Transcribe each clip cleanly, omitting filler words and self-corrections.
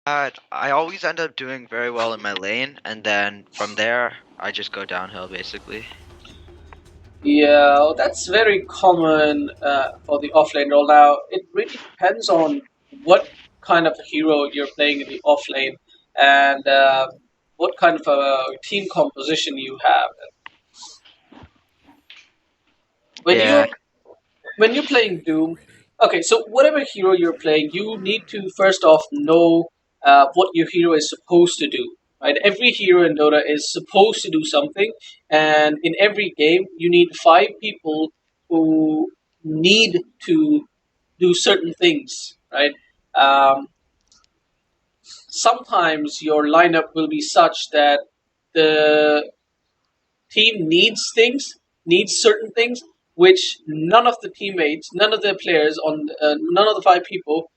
I always end up doing very well in my lane, and then from there, I just go downhill basically. Yeah, that's very common for the offlane role. Now, it really depends on what kind of hero you're playing in the offlane and what kind of a team composition you have. When Yeah, you're when you're playing Doom, okay, so whatever hero you're playing, you need to first off know what your hero is supposed to do. Right? Every hero in Dota is supposed to do something, and in every game, you need 5 people who need to do certain things. Right? Um, Sometimes your lineup will be such that the team needs certain things, which none of the teammates, none of the players none of the 5 people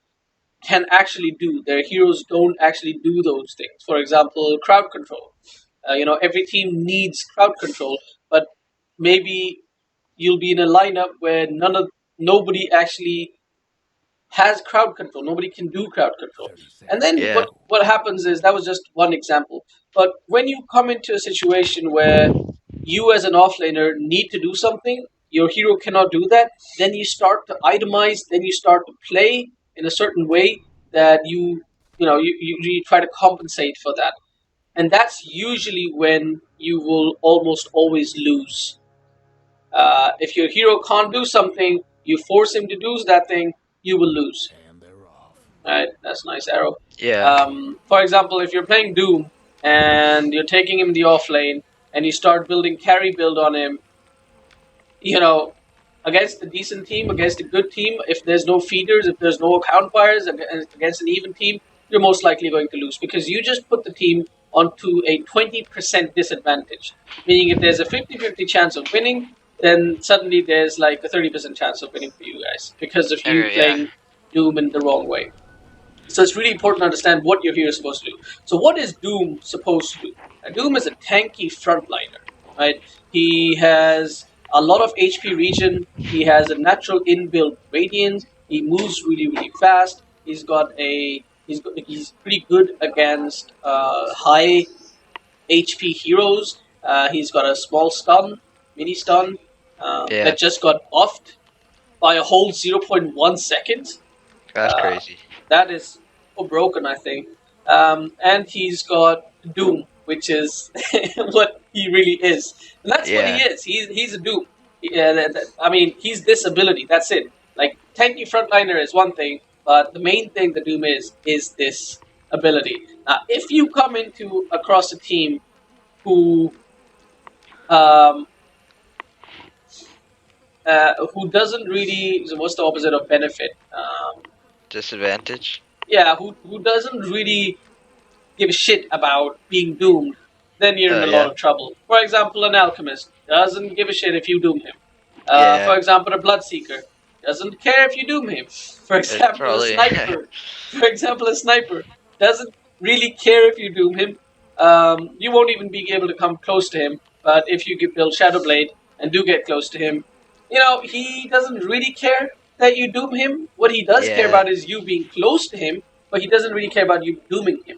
can actually do. Their heroes don't actually do those things. For example, crowd control. Every team needs crowd control, but maybe you'll be in a lineup where nobody actually has crowd control. Nobody can do crowd control. And then yeah, what happens is that was just one example. But when you come into a situation where you as an offlaner need to do something, your hero cannot do that, then you start to itemize, then you start to play in a certain way that you try to compensate for that. And that's usually when you will almost always lose. If your hero can't do something, you force him to do that thing, you will lose. Right, that's a nice arrow. yeah, For example, if you're playing Doom and you're taking him the off lane and you start building carry build on him, you know, against a decent team, against a good team, if there's no feeders, if there's no account fires, against an even team, you're most likely going to lose because you just put the team onto a 20% disadvantage. Meaning, if there's a 50-50 chance of winning, then suddenly there's like a 30% chance of winning for you guys because of you okay, yeah. playing Doom in the wrong way. So it's really important to understand what your hero is supposed to do. So what is Doom supposed to do? Doom is a tanky frontliner, right? He has a lot of HP regen. He has a natural inbuilt radiance. He moves really, really fast. He's pretty good against high HP heroes. He's got a small stun, mini stun, Yeah, that just got buffed by a whole 0.1 seconds. that's Uh, crazy. that is so broken, I think. And he's got Doom, which is what he really is, and that's what he Yeah, is. He's a Doom. I mean, he's this ability. That's it. Like tanky frontliner is one thing, but the main thing the Doom is this ability. Now, if you come into across a team who um, who doesn't really, so what's the opposite of benefit? disadvantage. Yeah, who doesn't really give a shit about being doomed, then you're in a lot Yeah, of trouble. For example, an alchemist doesn't give a shit if you doom him. yeah. For example, a bloodseeker doesn't care if you doom him. For It's example, a probably sniper. For example, a sniper doesn't really care if you doom him. You won't even be able to come close to him. But if you build Shadowblade and do get close to him, he doesn't really care that you doom him. What he does care yeah, about is you being close to him, but he doesn't really care about you dooming him.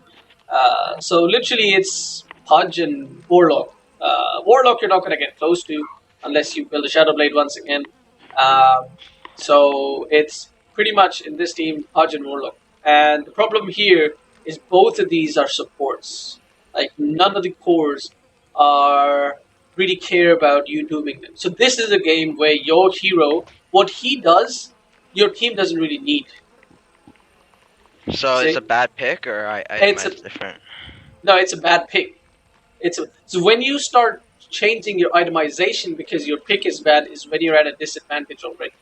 So literally, it's Pudge and Warlock. Warlock, you're not going to get close to unless you build a Shadow Blade once again. Um, so it's pretty much in this team Pudge and Warlock. And the problem here is both of these are supports. Like none of the cores are really care about you dooming them. So this is a game where your hero, what he does, your team doesn't really need. so it's See, a bad pick, or I it's a mine's different. no, it's a bad pick. So when you start changing your itemization because your pick is bad is when you're at a disadvantage already.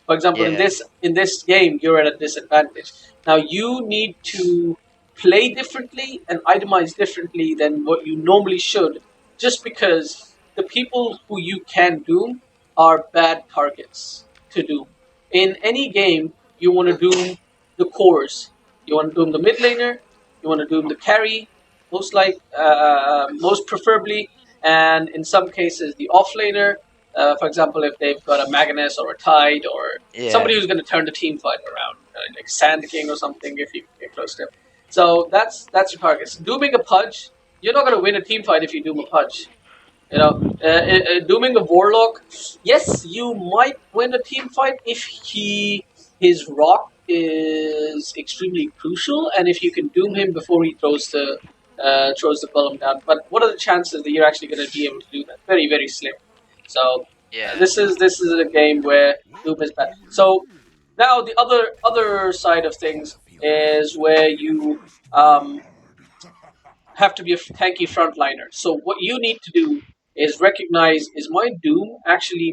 For example, in Yeah, this game, you're at a disadvantage. Now you need to play differently and itemize differently than what you normally should, just because the people who you can doom are bad targets to doom. In any game, you want to doom the cores. You want to doom the mid laner. You want to doom the carry, most preferably, and in some cases the offlaner. For example, if they've got a Magnus or a Tide or yeah, somebody who's going to turn the team fight around, like Sand King or something, if you get close to him. So that's your targets. Dooming a Pudge, you're not going to win a team fight if you doom a Pudge. You know, dooming a Warlock, yes, you might win a team fight if his rock is extremely crucial, and if you can doom him before he throws the golem down. But what are the chances that you're actually going to be able to do that? Very very slim. So Yeah. this is a game where doom is bad. So now the other side of things is where you um, have to be a tanky frontliner. So what you need to do is recognize, is my doom actually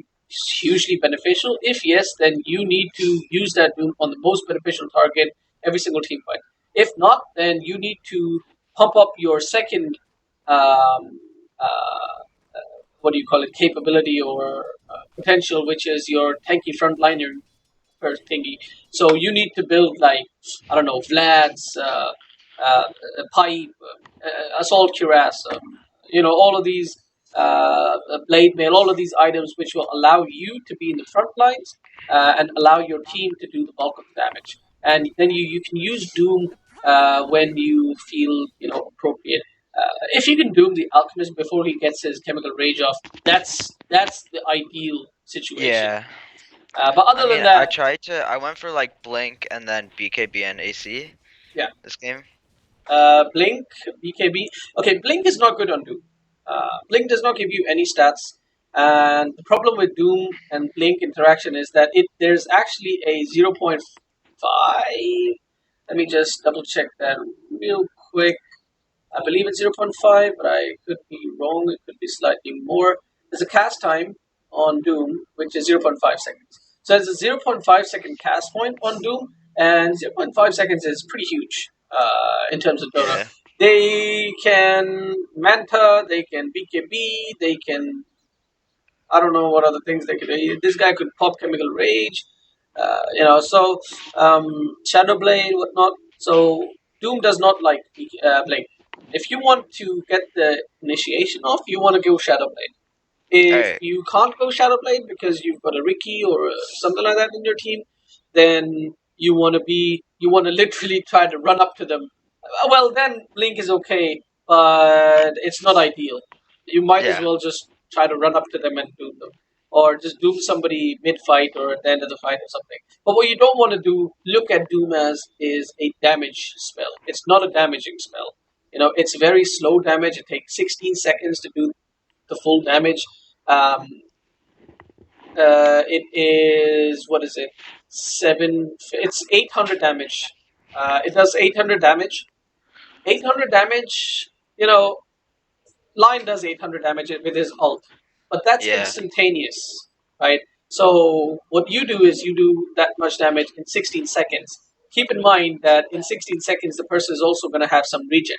hugely beneficial? If yes, then you need to use that doom on the most beneficial target every single team fight. If not, then you need to pump up your second what do you call it, capability or potential, which is your tanky frontliner per thingy. So you need to build like, I don't know, Vlad's, pipe, assault cuirass, all of these blade mail, all of these items which will allow you to be in the front lines and allow your team to do the bulk of the damage. And then you can use Doom when you feel appropriate. If you can Doom the alchemist before he gets his chemical rage off, that's the ideal situation. Yeah. But I other than mean, that, I went for like Blink and then BKB and AC yeah. this game. Blink, BKB. Okay, Blink is not good on Doom. Blink does not give you any stats, and the problem with Doom and Blink interaction is that there's actually a 0.5. Let me just double check that real quick. I believe it's 0.5, but I could be wrong. It could be slightly more. There's a cast time on Doom, which is 0.5 seconds. So there's a 0.5 second cast point on Doom, and 0.5 seconds is pretty huge in terms of Dota. Yeah. They can Manta, they can BKB, they can, I don't know what other things they could do. This guy could pop Chemical Rage, so Shadowblade, whatnot. So Doom does not like Blink. If you want to get the initiation off, you want to go Shadowblade. If Alright. you can't go Shadowblade because you've got a Ricky or something like that in your team, then you want to literally try to run up to them. Well, then Blink is okay, but it's not ideal. You might as Yeah. well just try to run up to them and doom them, or just doom somebody mid-fight or at the end of the fight or something. But what you don't want to do, look at Doom as is a damage spell. It's not a damaging spell. It's very slow damage. It takes 16 seconds to do the full damage. Um, it is, what is it? It's 800 damage. It does 800 damage. 800 damage. Line does 800 damage with his ult, but that's Yeah. instantaneous, right? So what you do is you do that much damage in 16 seconds. Keep in mind that in 16 seconds the person is also going to have some regen.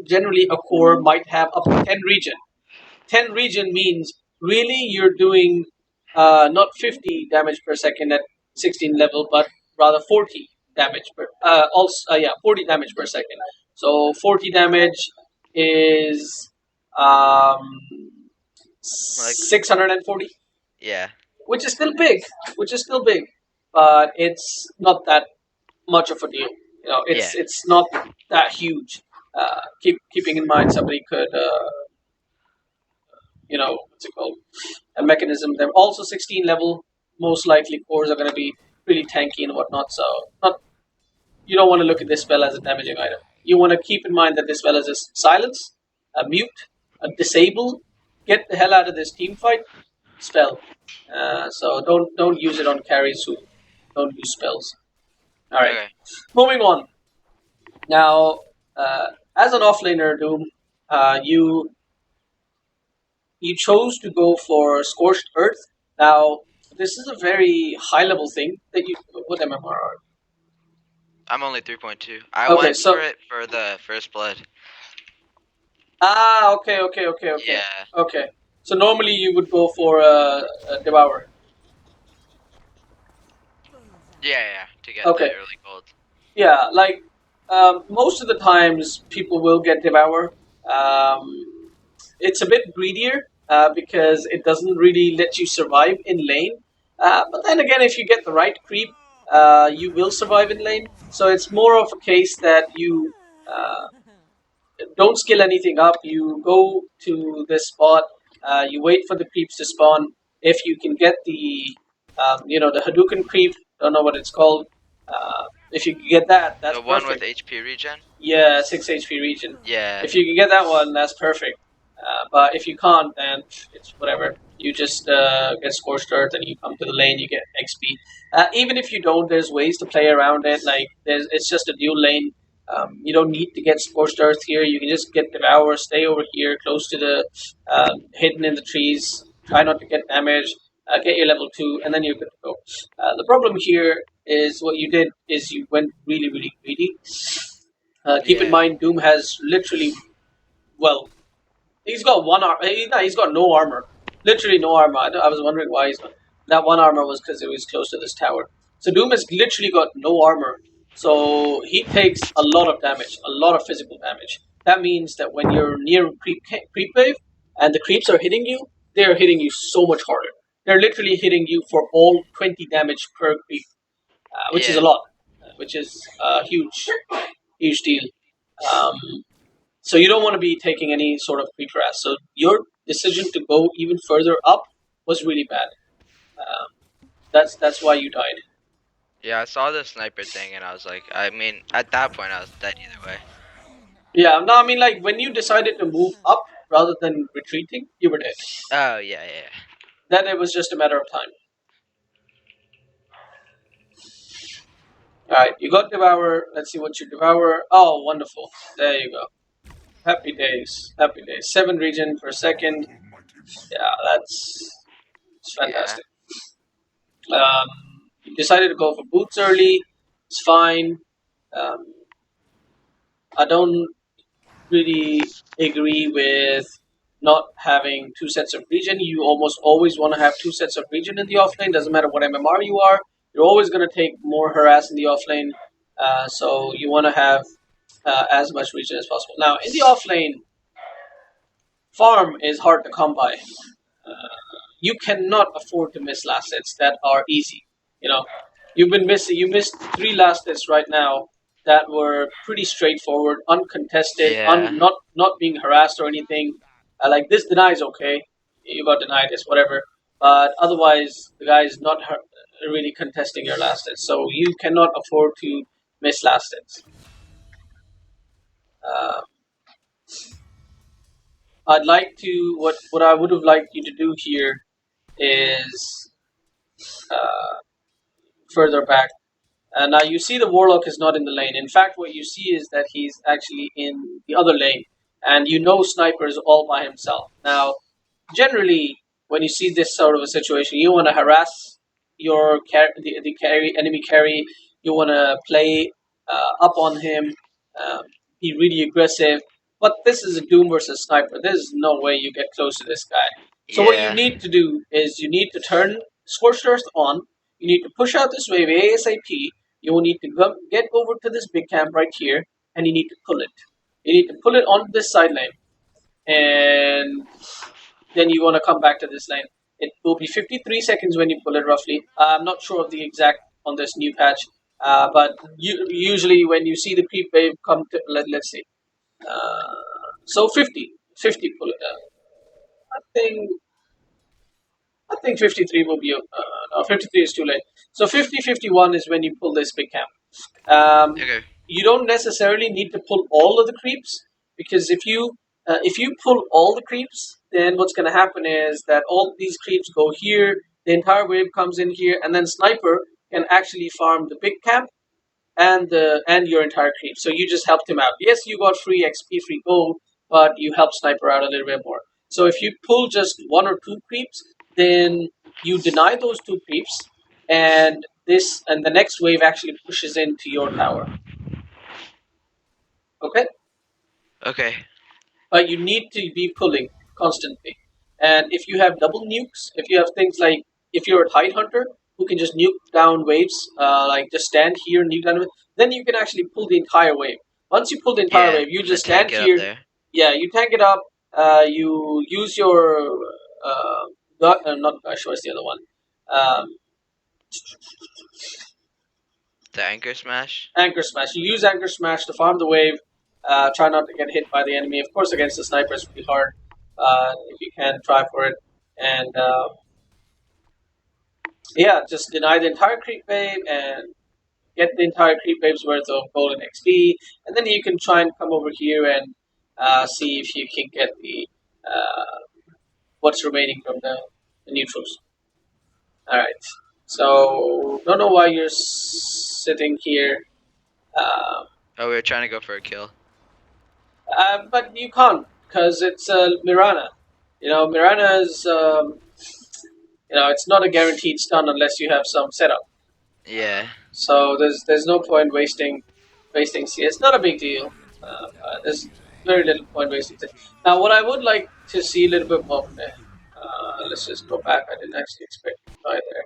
Generally a core might have up to 10 regen. 10 regen means really you're doing not 50 damage per second at 16 level, but rather 40 damage per 40 damage per second. So 40 damage is um, Like 640, yeah. which is still big, but it's not that much of a deal. Yeah. It's not that huge. Keeping in mind somebody could what's it called, a mechanism. They're also 16 level. Most likely cores are going to be really tanky and whatnot. So not you don't want to look at this spell as a damaging item. You want to keep in mind that this spell is a silence, a mute, a disable, get the hell out of this team fight spell. So don't use it on carries who don't use spells. All right, Okay. moving on. Now, as an offlaner, Doom, you chose to go for Scorched Earth. Now, this is a very high level thing that you. What MMR are? I'm only 3.2. I Okay, went for so it for the first blood. okay. Yeah. Okay. So normally you would go for a Devour. Yeah. To get the Okay. early gold. Yeah, like most of the times people will get Devour. It's a bit greedier because it doesn't really let you survive in lane. But then again, if you get the right creep, you will survive in lane. So it's more of a case that you don't skill anything up. You go to this spot. You wait for the creeps to spawn. If you can get the Hadouken creep, don't know what it's called. If you can get that, that's The one with perfect. HP regen? Yeah, 6 HP region. Yeah. If you can get that one, that's perfect. But if you can't, then it's whatever. You just get scorched earth and you come to the lane, you get XP. Even if you don't, there's ways to play around it. Like it's just a dual lane. You don't need to get scorched earth here. You can just get devour, stay over here, close to the hidden in the trees. Try not to get damaged. Get your level 2, and then you're good to go. The problem here is what you did is you went really, really greedy. Keep in Yeah. mind, Doom has literally, well, he's got one armor. He's got no armor. Literally no armor. I was wondering why he's got that one armor was because it was close to this tower. So Doom has literally got no armor. So he takes a lot of damage, a lot of physical damage. That means that when you're near creep wave and the creeps are hitting you, they're hitting you so much harder. They're literally hitting you for all 20 damage per creep, which is a Yeah. lot, which is a huge deal. Um, so you don't want to be taking any sort of creep harass. So your decision to go even further up was really bad. Um, that's why you died. Yeah, I saw the sniper thing and I was like, I mean, at that point I was dead either way. Yeah, no, I mean like when you decided to move up rather than retreating, you were dead. Oh, yeah, yeah. Then it was just a matter of time. All right, you got devour. Let's see what you devour. Oh, wonderful! There you go. Happy days. Happy days. 7 regen per second. Yeah, it's Yeah. fantastic. Um, you decided to go for boots early. It's fine. Um, I don't really agree with not having 2 sets of region. You almost always want to have 2 sets of region in the offlane. Doesn't matter what MMR you are. You're always going to take more harass in the offlane. So you want to have as much region as possible. Now, in the offlane, farm is hard to come by. Uh, you cannot afford to miss last hits that are easy. You know, you missed 3 last hits right now that were pretty straightforward, uncontested, Yeah. not being harassed or anything. Like this deny is okay, you got denied is whatever, but otherwise the guy is not really contesting your last hits, so you cannot afford to miss last hits. Uh, I'd like to what I would have liked you to do here is uh, further back. Now you see the warlock is not in the lane. In fact, what you see is that he's actually in the other lane, and you know sniper is all by himself. Now, generally, when you see this sort of a situation, you want to harass the carry enemy carry. You want to play up on him, um, be really aggressive. But this is a Doom versus sniper. There's no way you get close to this guy. So what you Yeah. need to do is you need to turn Scorched Earth on. You need to push out this wave ASAP. You will need to get over to this big camp right here, and you need to pull it. You need to pull it onto this side lane, and then you want to come back to this lane. It will be 53 seconds when you pull it roughly. I'm not sure of the exact on this new patch, but usually when you see the creep wave come to, let's see. Uh, so 50 pull it. I I think 53 will be, no, 53 is too late. So 50-51 is when you pull this big camp. Okay. You don't necessarily need to pull all of the creeps, because if you pull all the creeps, then what's going to happen is that all these creeps go here, the entire wave comes in here, and then sniper can actually farm the big camp and your entire creep. So you just helped him out. Yes, you got free XP, free gold, but you helped sniper out a little bit more. So if you pull just 1 or 2 creeps, then you deny those 2 creeps, and the next wave actually pushes into your tower. Okay, Okay. but you need to be pulling constantly. And if you have double nukes, if you have things like if you're a tide hunter who can just nuke down waves, like just stand here and nuke down, then you can actually pull the entire wave. Once you pull the entire Yeah. wave, you And then just stand tank it up here. there. Yeah, you tank it up. You use your not gosh, what's the other one? Um, The anchor smash. Anchor Smash. You use Anchor Smash to farm the wave. Try not to get hit by the enemy. Of course, against the sniper it's pretty hard. If you can, try for it. And yeah, just deny the entire creep wave and get the entire creep wave's worth of gold and XP. And then you can try and come over here and see if you can get the what's remaining from the neutrals. All right. So don't know why you're sitting here. Uh, Oh, we were trying to go for a kill. but you can't because it's Mirana. Mirana is it's not a guaranteed stun unless you have some setup. Yeah. So there's no point wasting C. It's not a big deal. There's very little point wasting C. Now, what I would like to see a little bit more. Let's just go back. I didn't actually expect you to die there.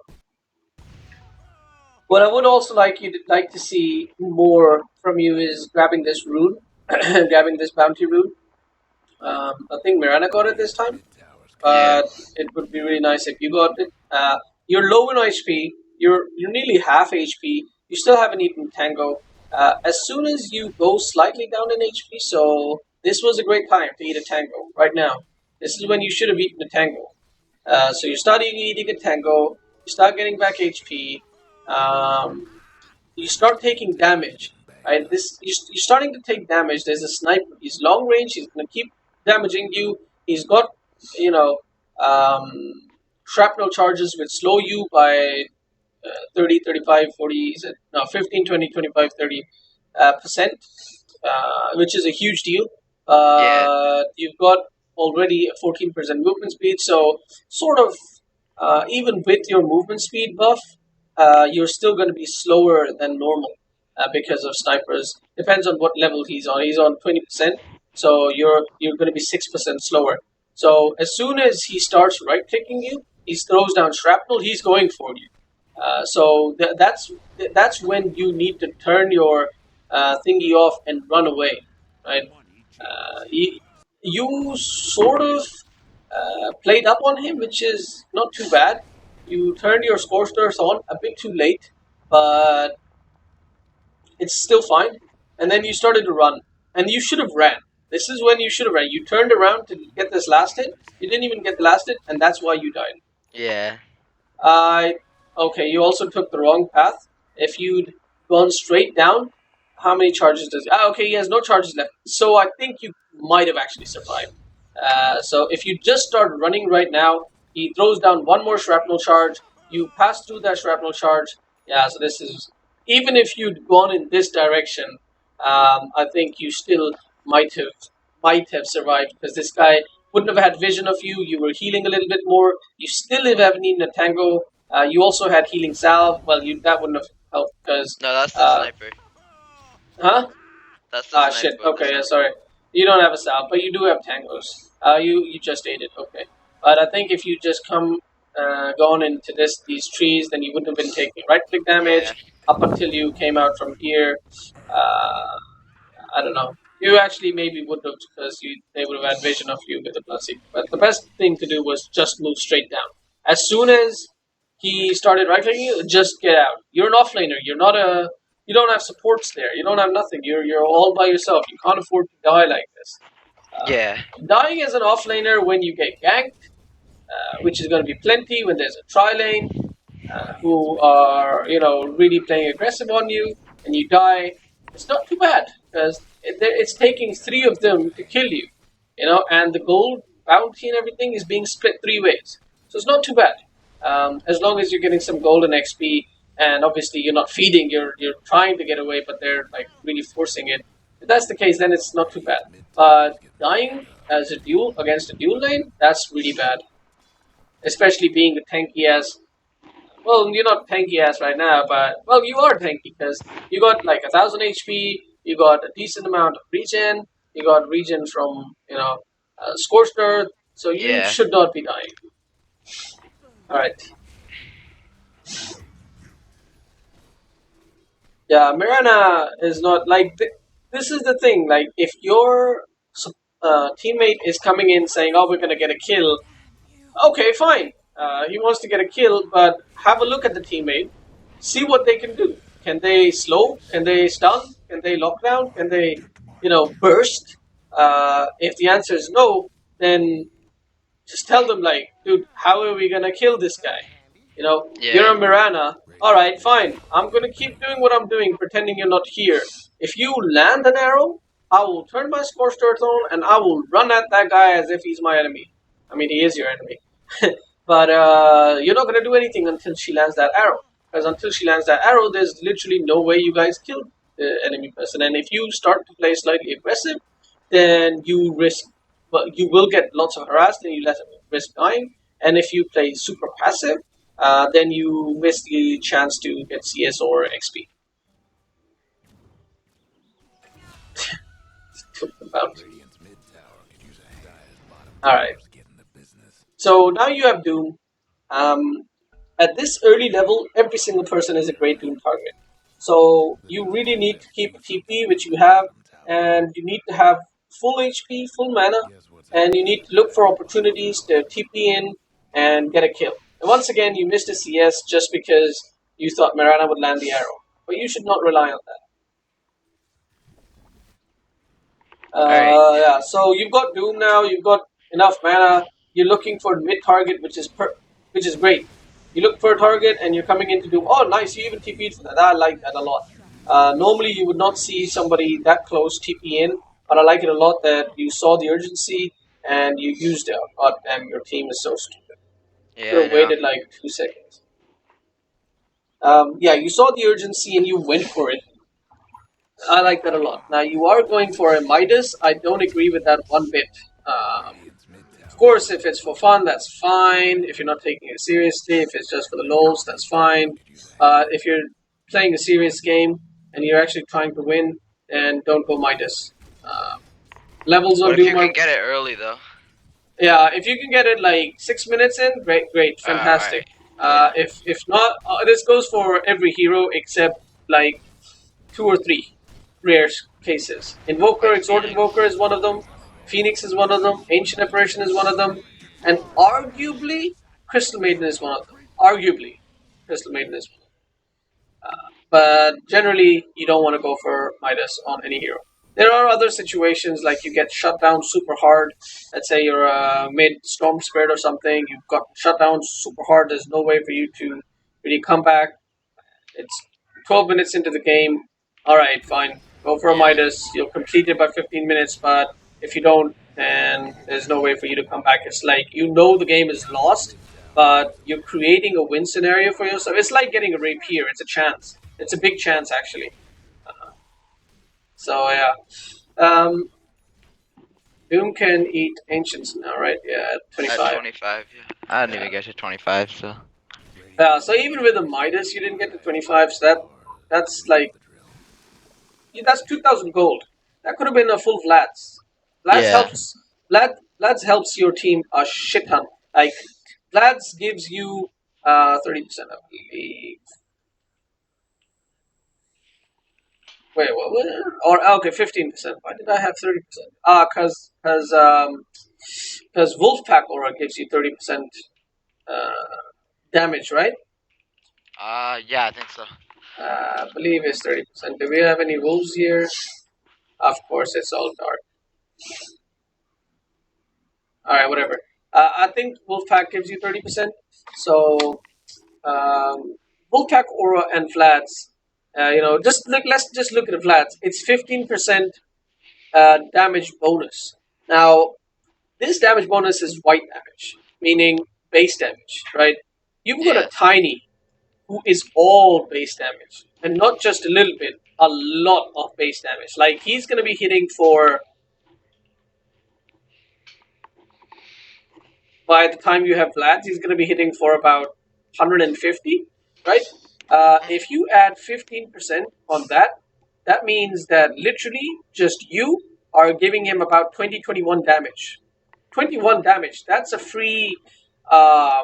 What I would also like to see more from you is grabbing this rune, grabbing this bounty rune. I think Mirana got it this time, Yeah. but it would be really nice if you got it. You're low in HP. You're nearly half HP. You still haven't eaten Tango. As soon as you go slightly down in HP, so this was a great time to eat a Tango. Right now, this is when you should have eaten a Tango. So you start eating a Tango. You start getting back HP. Um, you start taking damage. Right, you're starting to take damage. There's a sniper. He's long range. He's gonna keep damaging you. He's got you know shrapnel charges which slow you by 30, 35, 40, is it? No, 15, 20, 25, 30 percent, which is a huge deal. Yeah. You've got already a 14% movement speed, so sort of even with your movement speed buff, you're still going to be slower than normal because of snipers. Depends on what level he's on. He's on 20%, so you're going to be 6% slower. So as soon as he starts right clicking you, he throws down shrapnel. He's going for you. That's when you need to turn your thingy off and run away, right? You sort of played up on him, which is not too bad. You turned your Scorchers on a bit too late, but it's still fine. And then you started to run, and you should have ran. This is when you should have ran. You turned around to get this last hit. You didn't even get the last hit, and that's why you died. Yeah. Okay, you also took the wrong path. If you'd gone straight down, how many charges does he? Okay, he has no charges left. So I think you might have actually survived. So if you just start running right now, he throws down one more shrapnel charge. You pass through that shrapnel charge. Yeah, so this is... Even if you'd gone in this direction, I think you still might have survived, because this guy wouldn't have had vision of you. You were healing a little bit more. You still haven't eaten a Tango. You also had healing salve. Well, that wouldn't have helped because... No, that's the sniper. Huh? That's the sniper. Shit. Okay, yeah, sorry. You don't have a salve, but you do have Tangos. You just ate it. Okay. But I think if you just gone into these trees, then you wouldn't have been taking right-click damage up until you came out from here. I don't know. You actually maybe would have, because they would have had vision of you with the plus secret. But the best thing to do was just move straight down. As soon as he started right clicking you, just get out. You're an offlaner. You don't have supports there. You don't have nothing. You're all by yourself. You can't afford to die like this. Yeah. Dying as an offlaner when you get ganked, which is going to be plenty when there's a tri-lane who are really playing aggressive on you, and you die. It's not too bad because it's taking 3 of them to kill you, and the gold bounty and everything is being split 3 ways. So it's not too bad. As long as you're getting some golden XP, and obviously you're not feeding, you're trying to get away, but they're like really forcing it. If that's the case, then it's not too bad. But dying as a duel against a duel lane, that's really bad. Especially being a tanky ass. Well, you're not tanky ass right now, but well, you are tanky because you got like 1,000 HP. You got a decent amount of regen. You got regen from Scorched Earth, so you should not be dying. All right. Yeah, Mirana is not like this is the thing. Like, if your teammate is coming in saying, "Oh, we're gonna get a kill," okay, fine. He wants to get a kill, but have a look at the teammate, see what they can do. Can they slow? Can they stun? Can they lock down? Can they, burst? If the answer is no, then just tell them like, dude, how are we gonna kill this guy? You're a Yeah. Mirana. All right, fine. I'm gonna keep doing what I'm doing, pretending you're not here. If you land an arrow, I will turn my scorched earth on and I will run at that guy as if he's my enemy. I mean, he is your enemy. But you're not gonna do anything until she lands that arrow. Because until she lands that arrow, there's literally no way you guys kill the enemy person. And if you start to play slightly aggressive, then you risk, but you will get lots of harassed and you risk dying. And if you play super passive, then you miss the chance to get CS or XP. All right. So now you have Doom. Um, at this early level, every single person is a great Doom target. So you really need to keep TP, which you have, and you need to have full HP, full mana, and you need to look for opportunities to TP in and get a kill. And once again, you missed a CS just because you thought Mirana would land the arrow, but you should not rely on that. All right. Yeah, so you've got Doom now. You've got enough mana. You're looking for mid target, which is great. You look for a target and you're coming into Doom. Oh, nice! You even TP'd for that. I like that a lot. Normally, you would not see somebody that close TP in, but I like it a lot that you saw the urgency and you used it. God damn, your team is so stupid. Yeah, Could I have know. waited like 2 seconds. Yeah, you saw the urgency and you went for it. I like that a lot. Now you are going for a Midas. I don't agree with that one bit. Of course, if it's for fun, that's fine. If you're not taking it seriously, if it's just for the lols, that's fine. If you're playing a serious game and you're actually trying to win, then don't go Midas. Levels What on if you Doom can are, get it early though? yeah. If you can get it like 6 minutes in, great, All fantastic. right. Yeah. If not, this goes for every hero except like 2 or 3 rare cases. Invoker, Like Exhort Phoenix. Invoker is one of them. Phoenix is one of them. Ancient Apparition is one of them. And arguably, Crystal Maiden is one of them. Arguably, Crystal Maiden is one of them. But generally, you don't want to go for Midas on any hero. There are other situations like you get shut down super hard. Let's say you're a mid Storm Spirit or something. You've got shut down super hard. There's no way for you to really come back. It's 12 minutes into the game. All right, fine. Go for a Yeah. Midas. You'll complete it by 15 minutes, but if you don't, then there's no way for you to come back. It's like you know the game is lost, but you're creating a win scenario for yourself. It's like getting a rapier. It's a chance. It's a big chance, actually. So, yeah. Um, Doom can eat Ancients now, right? Yeah, at At 25. 25. Yeah. I didn't Yeah. even get to 25, so. So even with a Midas, you didn't get to 25, so that's like that's 2,000 gold. That could have been a full Vlads. Vlads Yeah. helps. Vlads helps your team a shit ton. Like Vlads gives you 30%, I believe. Wait, what? Or okay, 15%. Why did I have 30%? Because Wolfpack Aura gives you 30% uh, damage, right? Yeah, I think so. I believe it's 30%. Do we have any wolves here? Of course, it's all dark. All right, whatever. I think Wolfpack gives you 30%. So Wolfpack Aura and Flats, just look. Let's just look at the Flats. It's 15% damage bonus. Now this damage bonus is white damage, meaning base damage, right? You've got a Yeah. Tiny who is all base damage, and not just a little bit, a lot of base damage. Like he's going to be hitting for, by the time you have Vlad, he's going to be hitting for about 150, right? If you add 15% on that, that means that literally just you are giving him about 21 damage. 21 damage. That's a free, um,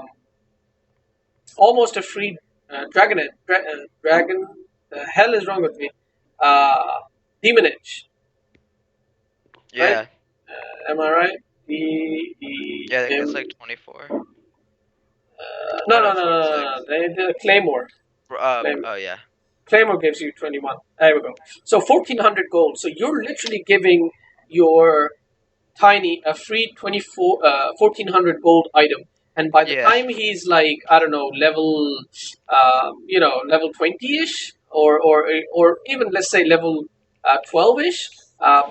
almost a free dragon. The hell is wrong with me? Demon Edge, right? Yeah. Am I right? The Yeah, I think it's like 24. no, Oh no, no, no, no, no, 46. no. The Claymore. Oh yeah. Claymore gives you 21. There we go. So 1400 gold. So you're literally giving your Tiny a free 1400 gold item. And by the Yeah. time he's like, I don't know, level, level 20-ish, or even let's say level 12-ish,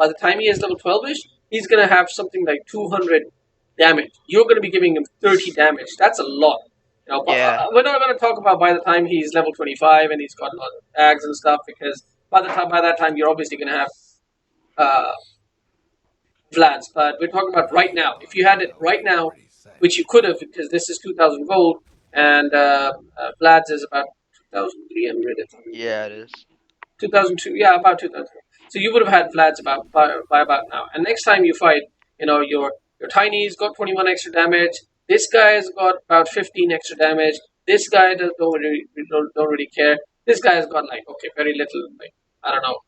by the time he is level 12-ish, he's going to have something like 200 damage. You're going to be giving him 30 damage. That's a lot. Yeah. We're not going to talk about by the time he's level 25 and he's got a lot of tags and stuff, because by that time you're obviously going to have uh, Vlad's, but we're talking about right now. If you had it right now, which you could have, because this is 2,000 gold, and Vlad's is about 2,300. Yeah, it is. 2002, yeah, about 2000. So you would have had Vlad's about by about now. And next time you fight, your Tiny's got 21 extra damage. This guy's got about 15 extra damage. This guy don't really care. This guy's got like, okay, very little, like, I don't know,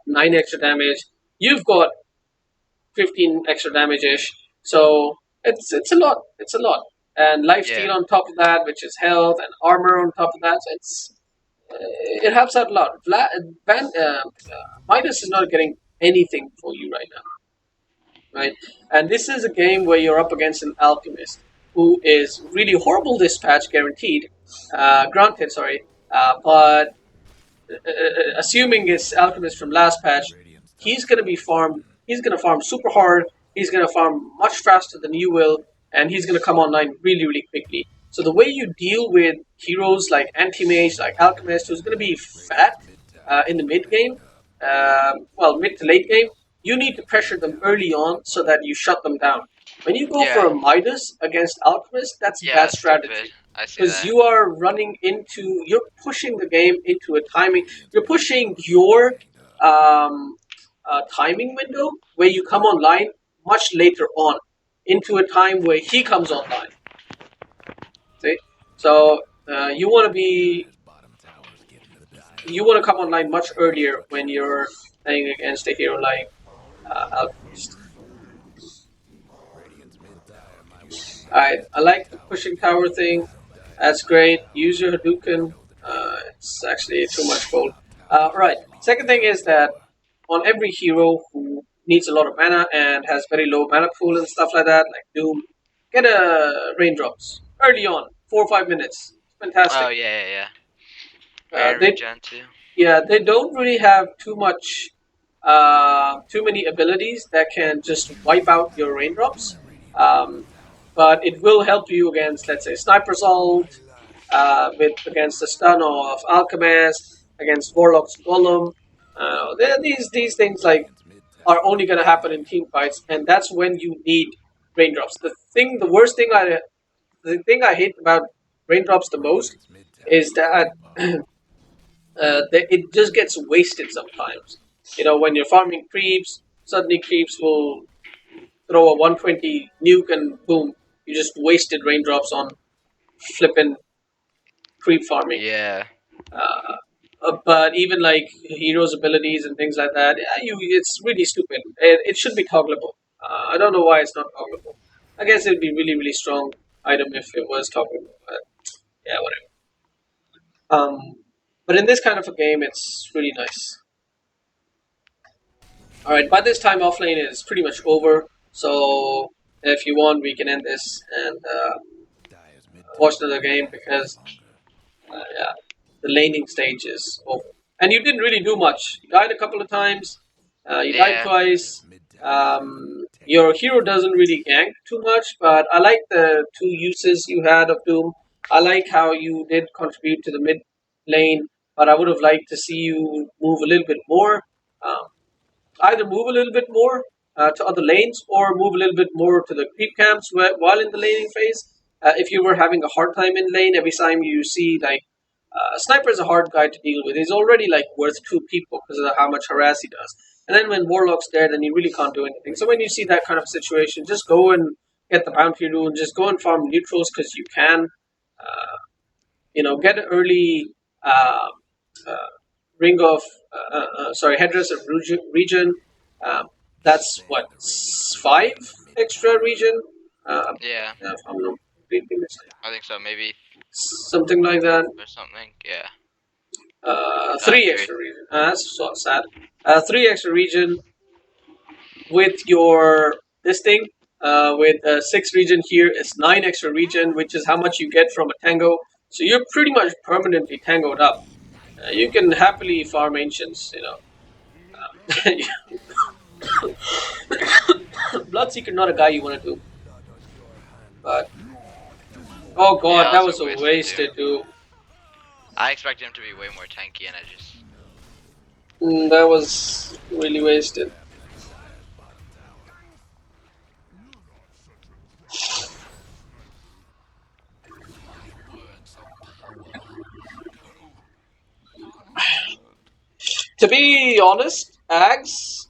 9 extra damage. You've got 15 extra damage ish. So it's a lot. It's a lot. And life Yeah. steal on top of that, which is health, and armor on top of that. So it helps out a lot. Midas is not getting anything for you right now, right? And this is a game where you're up against an alchemist who is really horrible this patch, guaranteed. Granted, sorry, but assuming it's alchemist from last patch, he's gonna be farmed. He's gonna farm super hard. He's gonna farm much faster than you will, and he's gonna come online really, really quickly. So the way you deal with heroes like anti-mage, like alchemist, who's gonna be fat in the mid game, mid to late game, you need to pressure them early on so that you shut them down. When you go for Yeah. a Midas against alchemist, that's a Yeah, bad that's strategy, stupid. I see because that. you're pushing the game into a timing, you're pushing your um, timing window where you come online much later on into a time where he comes online. See, so you want to come online much earlier when you're playing against a hero like Alchemist. I like the pushing tower thing. That's great. Use your Hadouken. It's actually too much gold. Right. Second thing is that on every hero who needs a lot of mana and has very low mana pool and stuff like that, like Doom, get a raindrops early on, 4 or 5 minutes. It's Oh, fantastic. yeah, yeah, yeah. Uh, Rain they regen too. yeah, they don't really have too many abilities that can just wipe out your raindrops. Um, but it will help you against, let's say, Sniper Assault, against the stun of Alchemist, against Warlock's Golem. These things like are only going to happen in team fights, and that's when you need raindrops. The thing I hate about raindrops the most is that it just gets wasted sometimes. When you're farming creeps, suddenly creeps will throw a 120 nuke and boom, you just wasted raindrops on flipping creep farming. Yeah. Uh, but even like heroes' abilities and things like that, yeah, it's really stupid. It should be toggleable. I don't know why it's not toggleable. I guess it'd be really, really strong item if it was toggleable. But yeah, whatever. But in this kind of a game, it's really nice. All right, by this time, offlane is pretty much over. So if you want, we can end this and watch another game, because yeah, the laning stage is over. And you didn't really do much. You died a couple of times. You died Yeah. twice. Your hero doesn't really gank too much, but I like the two uses you had of Doom. I like how you did contribute to the mid lane, but I would have liked to see you move a little bit more. Um, Either move a little bit more to other lanes, or move a little bit more to the creep camps while in the laning phase. If you were having a hard time in lane, every time you see like Sniper is a hard guy to deal with. He's already like worth 2 people because of how much harass he does. And then when Warlock's there, then you really can't do anything. So when you see that kind of situation, just go and get the bounty rune. Just go and farm neutrals because you can. Uh, get an early uh, uh, ring of headdress of region. Um, that's what 5 extra region. Yeah. If I'm not completely mistaken. I think so. Maybe Something like that. or something. Yeah. Three Three. extra region. That's so sad. Three extra region with your this thing. With six region here is 9 extra region, which is how much you get from a tango. So you're pretty much permanently tangoed up. You can happily farm ancients, you know. Bloodseeker not a guy you want to do, but oh Yeah, god, that also was a wasted too. wasted dude. I expected him to be way more tanky, and I just. That was really wasted. To be honest, Ags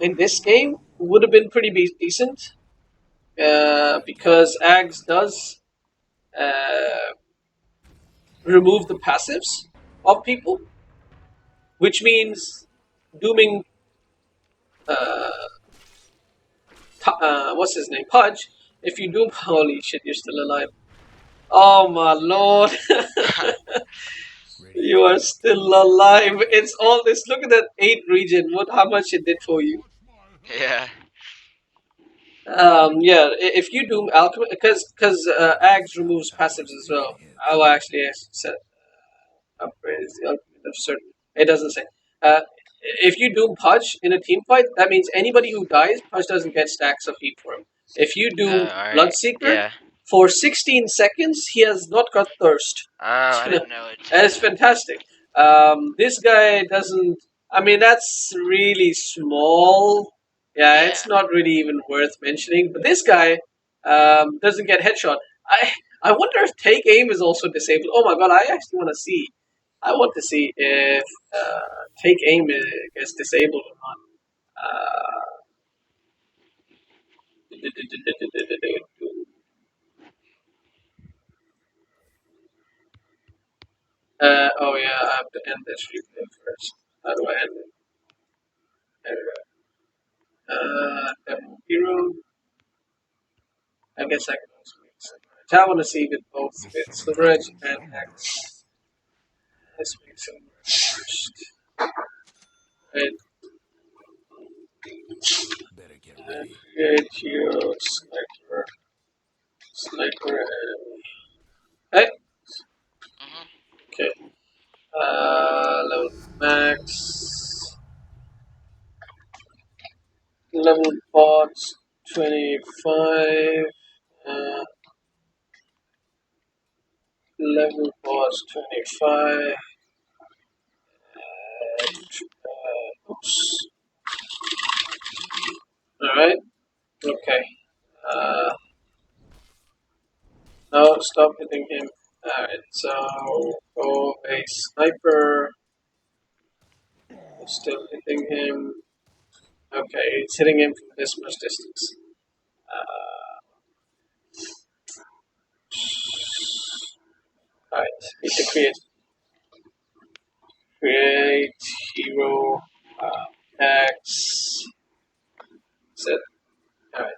in this game would have been pretty decent because Ags does uh, remove the passives of people, which means dooming what's his name, Pudge. If you doom, holy shit, you're still alive. Oh my lord, you are still alive. It's all this. Look at that 8 region. What? How much it did for you? Yeah. Yeah. If you doom alchemy, because Ags removes passives as well. Oh, actually, I said upgrades the ultimate of certain. It doesn't say. Uh, if you doom Pudge in a team fight, that means anybody who dies, Pudge doesn't get stacks of heat for him. If you doom Alright. Bloodseeker, Yeah. for 16 seconds, he has not got thirst. Oh, I didn't know it. That's fantastic. This guy doesn't. I mean, that's really small. Yeah, Yeah. it's not really even worth mentioning. But this guy doesn't get headshot. I wonder if take aim is also disabled. Oh my god, I actually want to see. I want to see if take aim is disabled or not. Oh yeah, I have to end this replay first. How do I end it? There we go. Hero. I guess I can also make some. I want to see with both with Silver Edge and X. Let's make some first. Right. Create hero sniper. Sniper enemy. Hey. Mhm. Okay. Level max. Level bots 25. Uh, level bots 25. Oops. Alright. Okay. Uh, no, stop hitting him. Alright, so go a sniper. Still hitting him. Okay, it's hitting him from this much distance. Alright, need to create hero X. Set. Alright,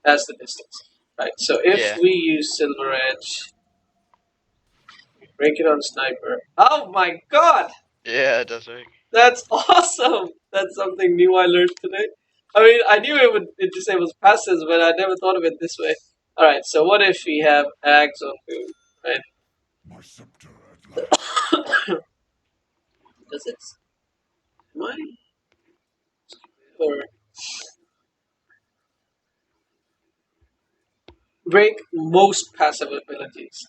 that's the distance. Right, so if Yeah. we use Silver Edge, we break it on sniper. Oh my god! Yeah, it does work. That's awesome! That's something new I learned today. I mean, I knew it disables passives, but I never thought of it this way. Alright, so what if we have Ags on food, right? Does it? Am I? Or break most passive abilities.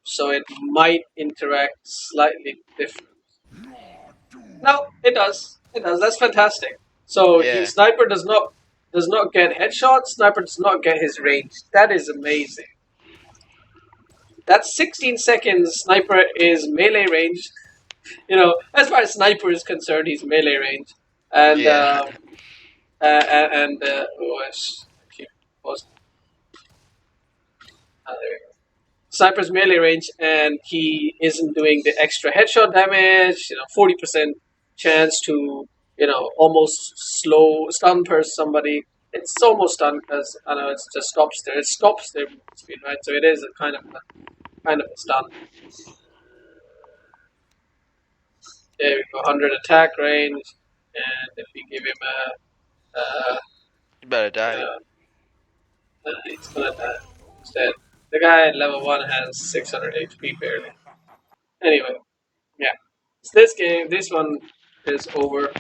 So it might interact slightly different. No, it does. It does. That's fantastic. So he Yeah. sniper does not get headshot. Sniper does not get his range. That is amazing. That's 16 seconds. Sniper is melee range. As far as sniper is concerned, he's melee range. And Yeah. oh, I keep pausing. There we go. Sniper's melee range, and he isn't doing the extra headshot damage. 40% chance to almost slow stun person somebody. It's almost stun because I know it just stops their movement speed, right? So it is a kind of kind of a stun. There we go, 100 attack range, and if we give him You better a, die. he's gonna die instead. The guy at level 1 has 600 HP barely. Anyway, yeah. So this game, this one is over.